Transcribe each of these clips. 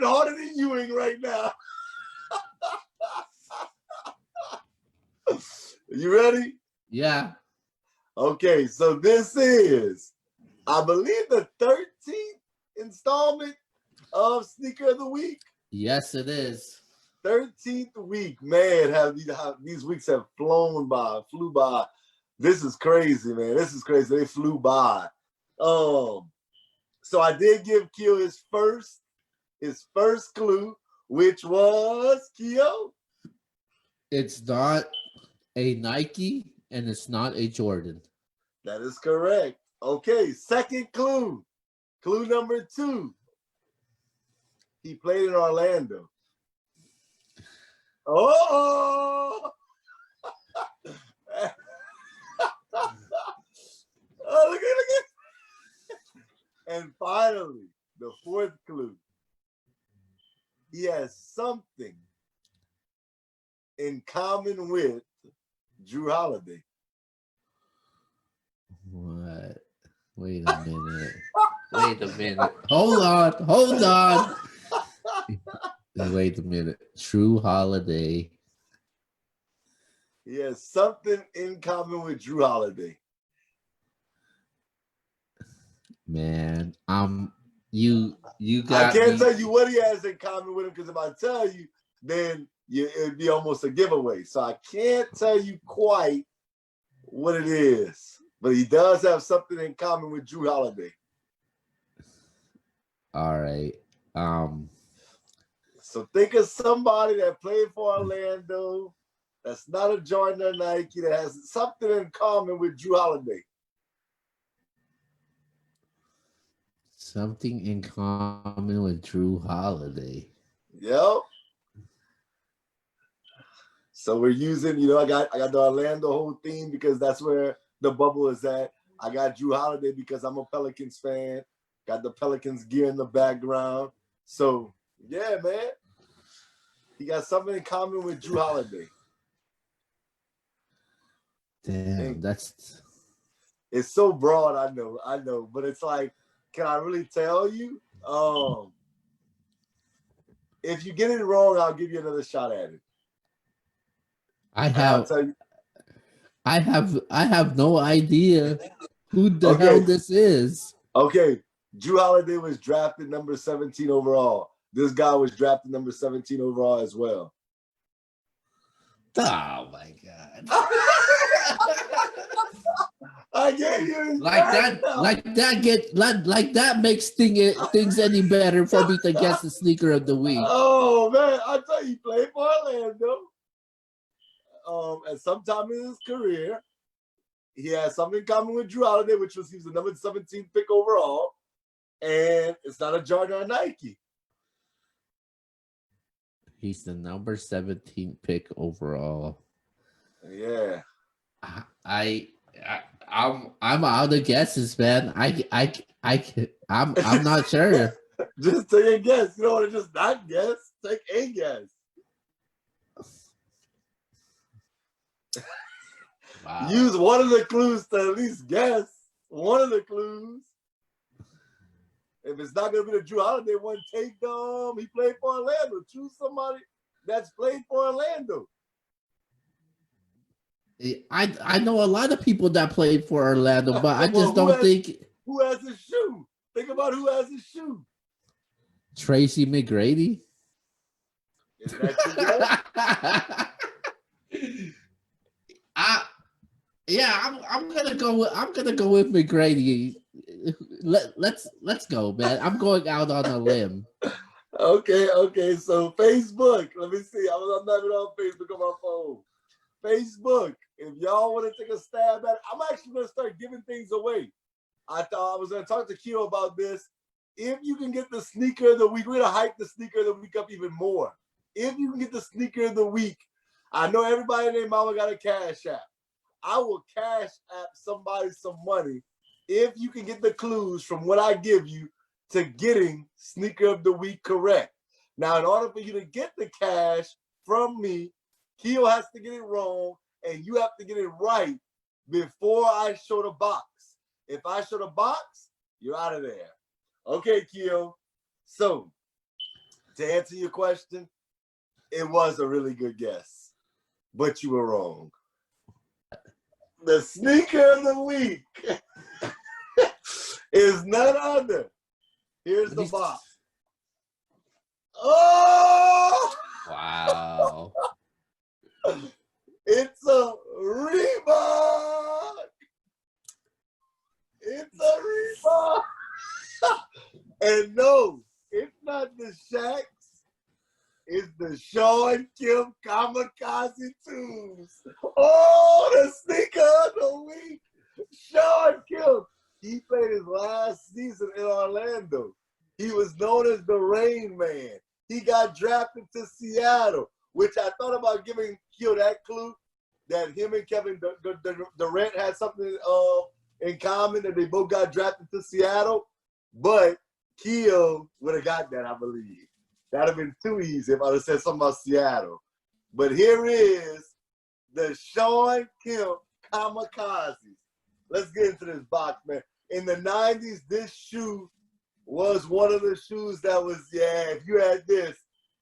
harder than Ewing right now. You ready? Yeah. Okay, so this is, I believe, the 13th installment of Sneaker of the Week. Yes, it is. 13th week. Man, how these weeks have flew by. This is crazy, man. This is crazy. They flew by. So I did give Keo his first clue, which was, Keo? It's not a Nike and it's not a Jordan. That is correct. Okay, second clue. Clue number 2. He played in Orlando. Oh! Oh, look at. And finally, the fourth clue. He has something in common with Drew Holiday. What? Wait a minute. Wait a minute. Hold on. Wait a minute. Drew Holiday. He has something in common with Drew Holiday. Man, you got. I can't tell you what he has in common with him, because if I tell you, then it'd be almost a giveaway. So I can't tell you quite what it is, but he does have something in common with Drew Holiday. All right. So think of somebody that played for Orlando, that's not a Jordan or Nike, that has something in common with Drew Holiday. Something in common with Drew Holiday. Yep. So we're using, I got the Orlando whole theme because that's where the bubble is at. I got Drew Holiday because I'm a Pelicans fan. Got the Pelicans gear in the background. So yeah, man. He got something in common with Drew Holiday. Damn, it's so broad, I know, but it's like, can I really tell you? If you get it wrong, I'll give you another shot at it. I have no idea who the hell this is. Okay, Drew Holiday was drafted number 17 overall. This guy was drafted number 17 overall as well. Oh my God. I gave you like that makes things any better for me to guess the sneaker of the week. Oh man, I tell you, he played for Orlando. At some time in his career, he has something in common with Drew Holiday, which was he was the number 17 pick overall, and it's not a Jordan or Nike. He's the number 17 pick overall. Yeah. I'm out of guesses, man. I'm not sure. Just take a guess. You don't want to just not guess. Take a guess. Wow. Use one of the clues to at least guess. One of the clues. If it's not gonna be the Drew Holiday one, take he played for Orlando. Choose somebody that's played for Orlando. I know a lot of people that played for Orlando, but I just don't think. Who has his shoe? Think about who has his shoe. Tracy McGrady. Is that your guess? I'm gonna go with McGrady. Let's go, man. I'm going out on a limb. Okay. So Facebook. Let me see. I'm not even on Facebook on my phone. Facebook. If y'all want to take a stab at it, I'm actually going to start giving things away. I thought I was going to talk to Keo about this. If you can get the sneaker of the week, we're going to hype the sneaker of the week up even more. If you can get the sneaker of the week, I know everybody and their mama got a cash app. I will cash app somebody some money if you can get the clues from what I give you to getting sneaker of the week correct. Now, in order for you to get the cash from me, Keo has to get it wrong, and you have to get it right before I show the box. If I show the box, you're out of there. Okay, Keo. So, To answer your question, it was a really good guess, but you were wrong. The sneaker of the week is none other. Here's the box. Oh! Wow. It's a Reebok. It's a Reebok. And no, it's not the Shaqs. It's the Sean Kemp Kamikaze 2s. Oh, the sneaker of the week. Sean Kemp. He played his last season in Orlando. He was known as the Rain Man. He got drafted to Seattle, which I thought about giving Keo that clue that him and Kevin Durant had something in common, that they both got drafted to Seattle. But Keo would have got that, I believe. That would have been too easy if I would have said something about Seattle. But here is the Sean Kemp Kamikazes. Let's get into this box, man. In the 90s, this shoe was one of the shoes that was, if you had this,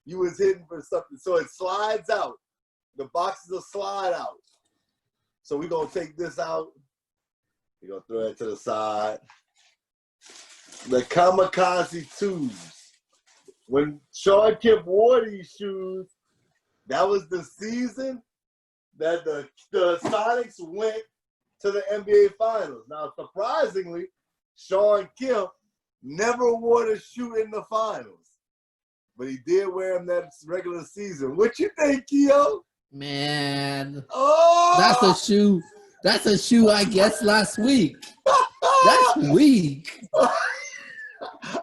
you was hitting for something. So it slides out. The boxes will slide out. So we're going to take this out. We're going to throw it to the side. The Kamikaze 2s. When Sean Kemp wore these shoes, that was the season that the Sonics went to the NBA Finals. Now, surprisingly, Sean Kemp never wore the shoe in the finals, but he did wear them that regular season. What you think, Keo? Man, oh, That's a shoe I guessed last week. That's weak.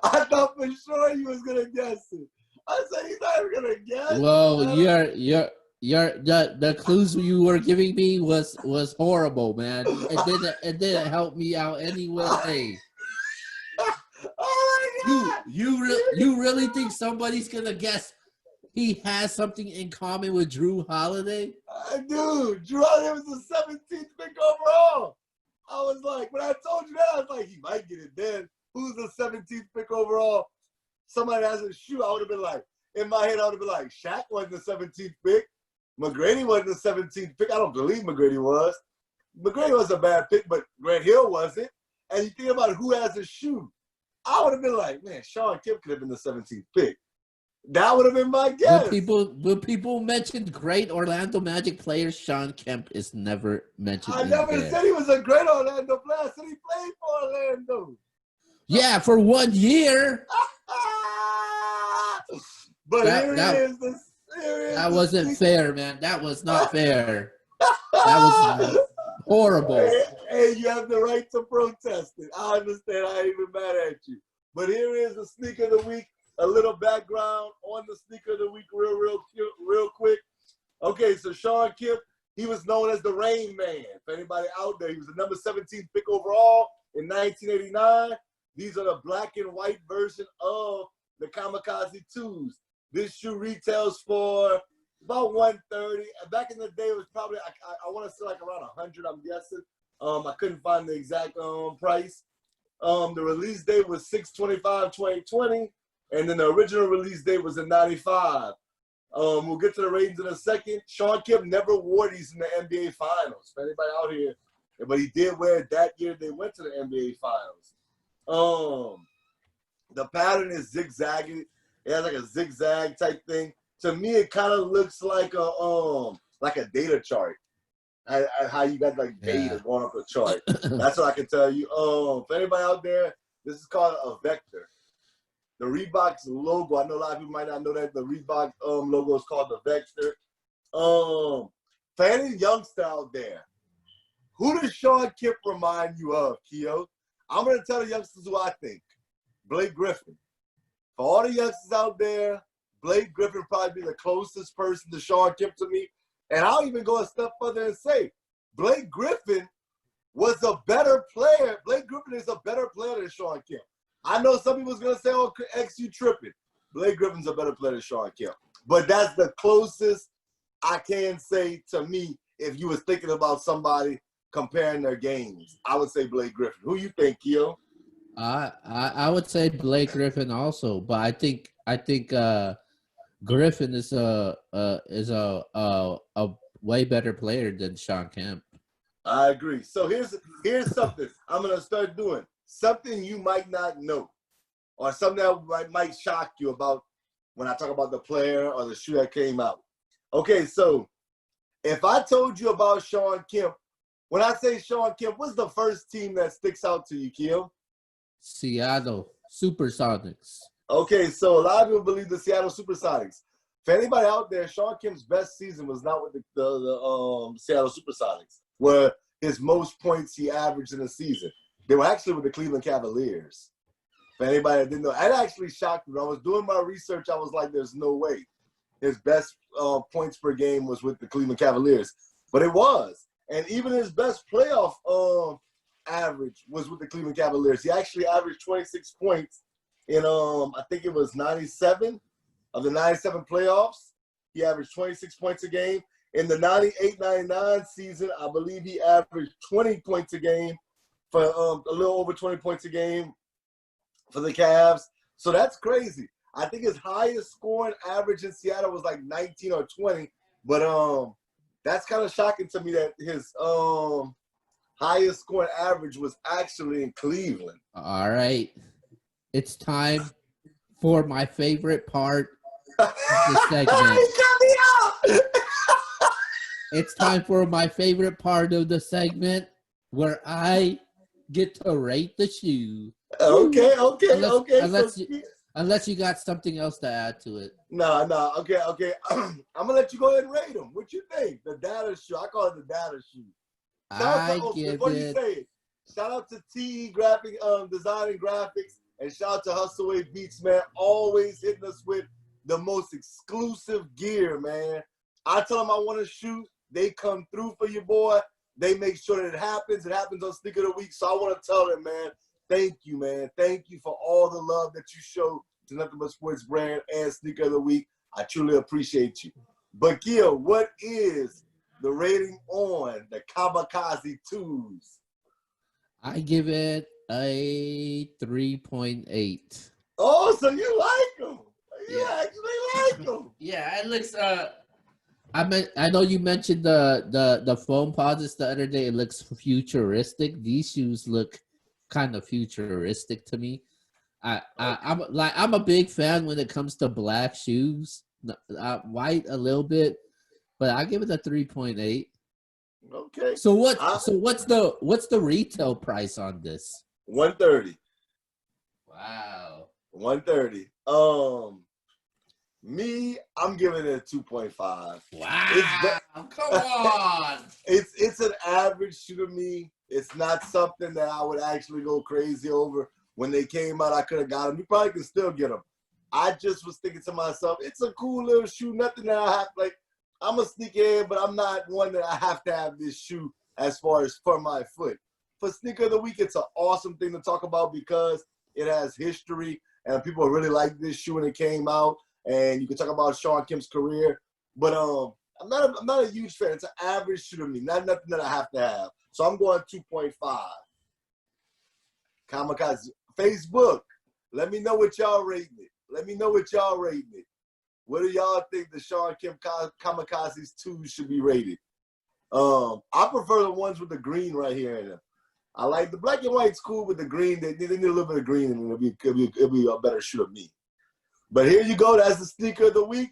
I thought for sure you was gonna guess it. I said he's not even gonna guess. Well, the clues you were giving me was horrible, man. It didn't help me out anyway. Oh my God! You really think somebody's gonna guess he has something in common with Drew Holiday? Dude, Drew Holiday was the 17th pick overall. I was like, when I told you that, I was like, he might get it then. Who's the 17th pick overall? Somebody has a shoe. I would have been like, in my head, I would have been like, Shaq wasn't the 17th pick. McGrady wasn't the 17th pick. I don't believe McGrady was. McGrady was a bad pick, but Grant Hill wasn't. And you think about who has a shoe. I would have been like, man, Sean Kemp could have been the 17th pick. That would have been my guess. When people mention great Orlando Magic players, Sean Kemp is never mentioned. I never said he was a great Orlando player. I said he played for Orlando. Yeah, for 1 year. But that wasn't fair, man. That was not fair. That was horrible. Hey, you have the right to protest it. I understand. I ain't even mad at you. But here is the sneaker of the week. A little background on the sneaker of the week real quick. Okay, so Sean Kemp, he was known as the Rain Man. For anybody out there, he was the number 17th pick overall in 1989. These are the black and white version of the Kamikaze 2s. This shoe retails for about $130. Back in the day, it was probably, I want to say like around $100, I'm guessing. I couldn't find the exact price. The release date was 6/25/2020, and then the original release date was in 95. We'll get to the ratings in a second. Sean Kemp never wore these in the NBA Finals. For anybody out here, but he did wear it that year they went to the NBA Finals. The pattern is zigzagging. It has like a zigzag type thing. To me, it kind of looks like a data chart. How you got like data going up a chart. That's what I can tell you. For anybody out there, this is called a vector. The Reebok's logo, I know a lot of people might not know that the Reebok logo is called the vector. For any youngster out there, who does Sean Kemp remind you of, Keo? I'm going to tell the youngsters who I think. Blake Griffin. For all the youngsters out there, Blake Griffin probably be the closest person to Sean Kemp to me. And I'll even go a step further and say, Blake Griffin was a better player. Blake Griffin is a better player than Sean Kemp. I know some people's going to say, oh, X, you tripping. Blake Griffin's a better player than Sean Kemp. But that's the closest I can say to me if you was thinking about somebody comparing their games. I would say Blake Griffin. Who you think, Keo? I would say Blake Griffin also, but I think Griffin is a way better player than Sean Kemp. I agree. So here's something I'm gonna start doing. Something you might not know, or something that might shock you about when I talk about the player or the shoe that came out. Okay, so if I told you about Sean Kemp, when I say Sean Kemp, what's the first team that sticks out to you, Kim? Seattle Supersonics. Okay, so a lot of people believe the Seattle Supersonics. For anybody out there, Sean Kemp's best season was not with the Seattle Supersonics, where his most points he averaged in a season. They were actually with the Cleveland Cavaliers. For anybody that didn't know, it actually shocked me. When I was doing my research, I was like, there's no way his best points per game was with the Cleveland Cavaliers. But it was. And even his best playoff average was with the Cleveland Cavaliers. He actually averaged 26 points in, I think it was 97 of the 97 playoffs. He averaged 26 points a game. In the 98-99 season, I believe he averaged 20 points a game for a little over 20 points a game for the Cavs. So that's crazy. I think his highest scoring average in Seattle was like 19 or 20. But that's kind of shocking to me that his highest scoring average was actually in Cleveland. All right. It's time for my favorite part of the segment. It's time for my favorite part of the segment where I get to rate the shoe. Okay. Unless you got something else to add to it. No. Okay. I'm gonna let you go ahead and rate them. What you think? The data shoe. I call it the data shoe. Before you say it, shout out to TE Graphic Design and Graphics, and shout out to Hustleaway Beats, man. Always hitting us with the most exclusive gear, man. I tell them I want to shoot. They come through for you, boy. They make sure that it happens. It happens on Sneaker of the Week. So I want to tell them, man, thank you, man. Thank you for all the love that you show to Nothing But Sports brand and Sneaker of the Week. I truly appreciate you. But, Gil, what is the rating on the Kamikaze 2s? I give it a 3.8. Oh, so you like them. You actually like them. Yeah, it looks I know you mentioned the foam posits the other day. It looks futuristic. These shoes look kind of futuristic to me. I'm a big fan when it comes to black shoes. White a little bit, but I give it a 3.8. Okay. So what's the retail price on this? $130. Wow. $130. Me, I'm giving it a 2.5. Wow. Come on. It's an average shoe to me. It's not something that I would actually go crazy over. When they came out, I could have got them. You probably can still get them. I just was thinking to myself, it's a cool little shoe. Nothing that I have, like, I'm a sneakerhead, but I'm not one that I have to have this shoe as far as for my foot. For Sneaker of the Week, it's an awesome thing to talk about because it has history and people really like this shoe when it came out. And you can talk about Sean Kemp's career. But I'm not a huge fan. It's an average shoe to me, not nothing that I have to have. So I'm going 2.5. Kamikaze. Facebook, let me know what y'all rating it. What do y'all think the Sean Kemp Kamikaze's 2s should be rated? I prefer the ones with the green right here in them. I like the black and white's cool, but the green, they need a little bit of green, and it'll be a better shoe of me. But here you go. That's the Sneaker of the Week.